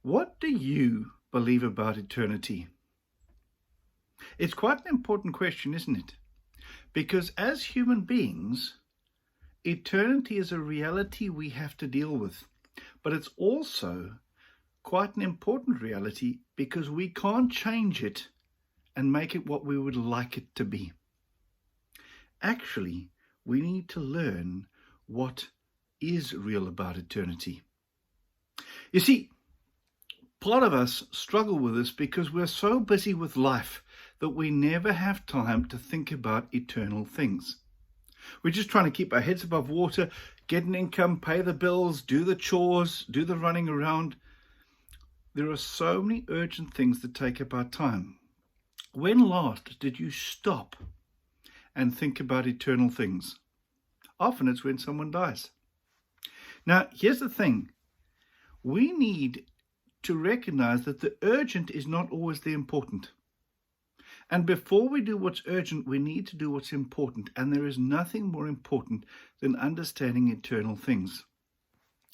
What do you believe about eternity? It's quite an important question, isn't it? Because as human beings, eternity is a reality we have to deal with. But it's also quite an important reality because we can't change it and make it what we would like it to be. Actually, we need to learn what is real about eternity. You see, part of us struggle with this because we're so busy with life that we never have time to think about eternal things. We're just trying to keep our heads above water, get an income, pay the bills, do the chores, do the running around. There are so many urgent things that take up our time. When last did you stop and think about eternal things? Often it's when someone dies. Now, here's the thing. We need to recognize that the urgent is not always the important. And before we do what's urgent, we need to do what's important. And there is nothing more important than understanding eternal things.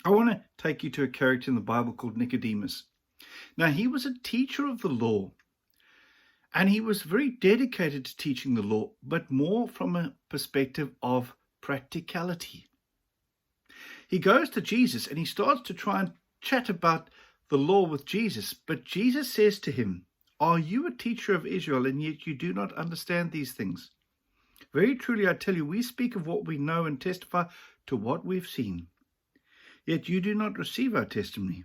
I want to take you to a character in the Bible called Nicodemus. Now, he was a teacher of the law. And he was very dedicated to teaching the law, but more from a perspective of practicality. He goes to Jesus and he starts to try and chat about the law with Jesus. But Jesus says to him, "Are you a teacher of Israel, and yet you do not understand these things? Very truly I tell you, we speak of what we know and testify to what we've seen. Yet you do not receive our testimony.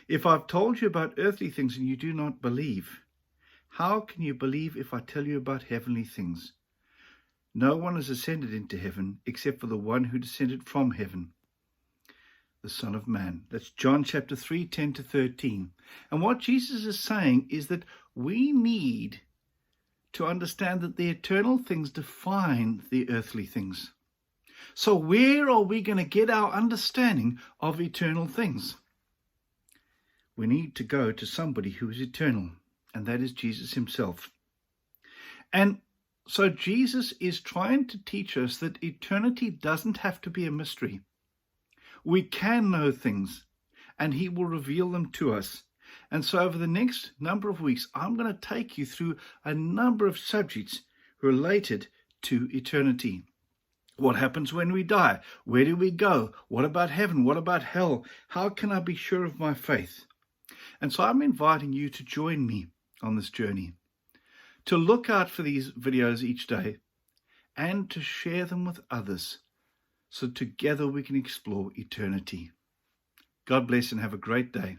If I've told you about earthly things and you do not believe, how can you believe if I tell you about heavenly things? No one has ascended into heaven except for the one who descended from heaven, the Son of Man." That's John chapter 3, 10 to 13. And what Jesus is saying is that we need to understand that the eternal things define the earthly things. So where are we going to get our understanding of eternal things? We need to go to somebody who is eternal, and that is Jesus himself. And so Jesus is trying to teach us that eternity doesn't have to be a mystery. We can know things, and he will reveal them to us. And so over the next number of weeks, I'm going to take you through a number of subjects related to eternity. What happens when we die? Where do we go? What about heaven? What about hell? How can I be sure of my faith? And so I'm inviting you to join me on this journey, to look out for these videos each day and to share them with others, so together we can explore eternity. God bless and have a great day.